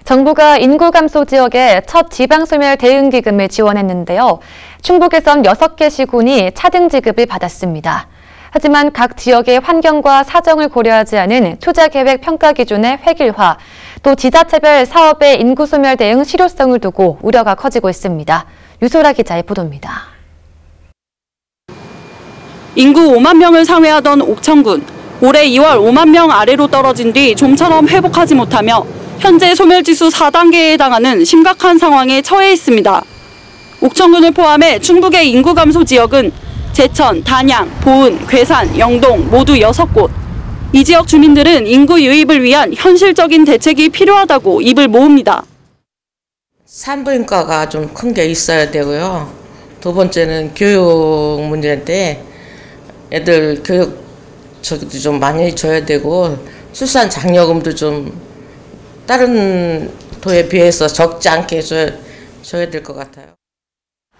정부가 인구 감소 지역에 첫 지방소멸 대응기금을 지원했는데요. 충북에선 6개 시군이 차등 지급을 받았습니다. 하지만 각 지역의 환경과 사정을 고려하지 않은 투자계획 평가 기준의 획일화, 또 지자체별 사업의 인구 소멸 대응 실효성을 두고 우려가 커지고 있습니다. 유소라 기자의 보도입니다. 인구 5만 명을 상회하던 옥천군, 올해 2월 5만 명 아래로 떨어진 뒤 좀처럼 회복하지 못하며 현재 소멸지수 4단계에 해당하는 심각한 상황에 처해 있습니다. 옥천군을 포함해 충북의 인구 감소 지역은 제천, 단양, 보은, 괴산, 영동 모두 6곳. 이 지역 주민들은 인구 유입을 위한 현실적인 대책이 필요하다고 입을 모읍니다. 산부인과가 좀 큰 게 있어야 되고요. 두 번째는 교육 문제인데 애들 교육 저기도 좀 많이 줘야 되고 출산 장려금도 좀 다른 도에 비해서 적지 않게 줘야 될 것 같아요.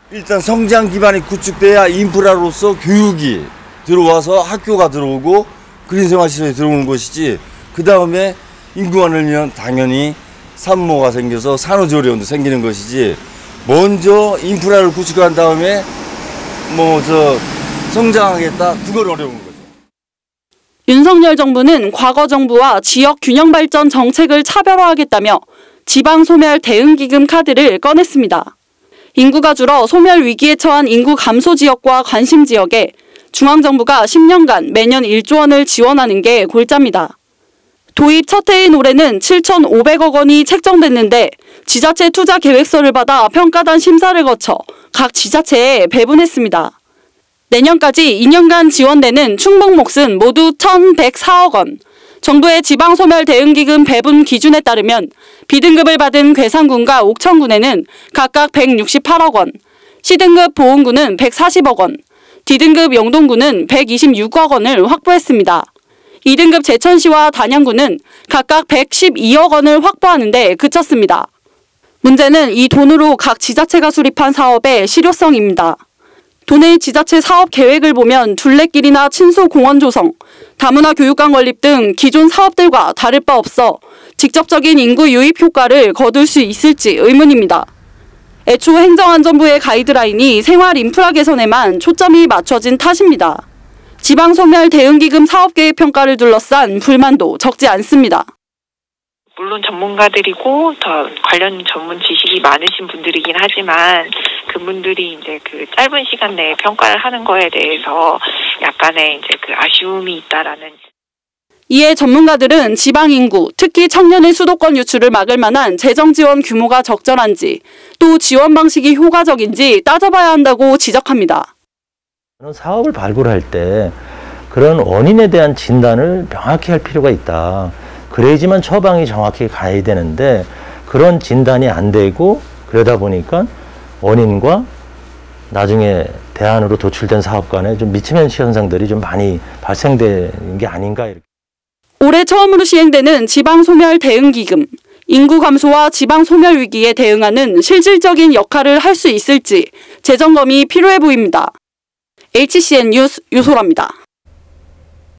일단 성장 기반이 구축돼야 인프라로서 교육이 들어와서 학교가 들어오고 그린생활시설이 들어오는 것이지, 그 다음에 인구가 늘면 당연히 산모가 생겨서 산후조리원도 생기는 것이지, 먼저 인프라를 구축한 다음에 성장하겠다, 그건 어려운 거죠. 윤석열 정부는 과거 정부와 지역 균형 발전 정책을 차별화하겠다며 지방 소멸 대응기금 카드를 꺼냈습니다. 인구가 줄어 소멸 위기에 처한 인구 감소 지역과 관심 지역에 중앙정부가 10년간 매년 1조 원을 지원하는 게 골자입니다. 도입 첫 해인 올해는 7,500억 원이 책정됐는데 지자체 투자 계획서를 받아 평가단 심사를 거쳐 각 지자체에 배분했습니다. 내년까지 2년간 지원되는 충북 몫은 모두 1,104억 원. 정부의 지방소멸 대응기금 배분 기준에 따르면 B등급을 받은 괴산군과 옥천군에는 각각 168억 원, C등급 보은군은 140억 원, D등급 영동군은 126억 원을 확보했습니다. 2등급 제천시와 단양군은 각각 112억 원을 확보하는 데 그쳤습니다. 문제는 이 돈으로 각 지자체가 수립한 사업의 실효성입니다. 도내 지자체 사업 계획을 보면 둘레길이나 친소 공원 조성, 다문화 교육관 건립 등 기존 사업들과 다를 바 없어 직접적인 인구 유입 효과를 거둘 수 있을지 의문입니다. 애초 행정안전부의 가이드라인이 생활 인프라 개선에만 초점이 맞춰진 탓입니다. 지방소멸 대응기금 사업계획 평가를 둘러싼 불만도 적지 않습니다. 물론 전문가들이고 더 관련 전문 지식이 많으신 분들이긴 하지만 그분들이 이제 그 짧은 시간 내에 평가를 하는 거에 대해서 약간의 이제 그 아쉬움이 있다라는. 이에 전문가들은 지방 인구, 특히 청년의 수도권 유출을 막을 만한 재정 지원 규모가 적절한지, 또 지원 방식이 효과적인지 따져봐야 한다고 지적합니다. 사업을 발굴할 때 그런 원인에 대한 진단을 명확히 할 필요가 있다. 그래야지만 처방이 정확히 가야 되는데 그런 진단이 안 되고 그러다 보니까 원인과 나중에 대안으로 도출된 사업 간에 좀 미치멘시 현상들이 좀 많이 발생되는 게 아닌가. 이렇게. 올해 처음으로 시행되는 지방소멸 대응기금, 인구 감소와 지방소멸 위기에 대응하는 실질적인 역할을 할 수 있을지 재점검이 필요해 보입니다. HCN 뉴스 유소라입니다.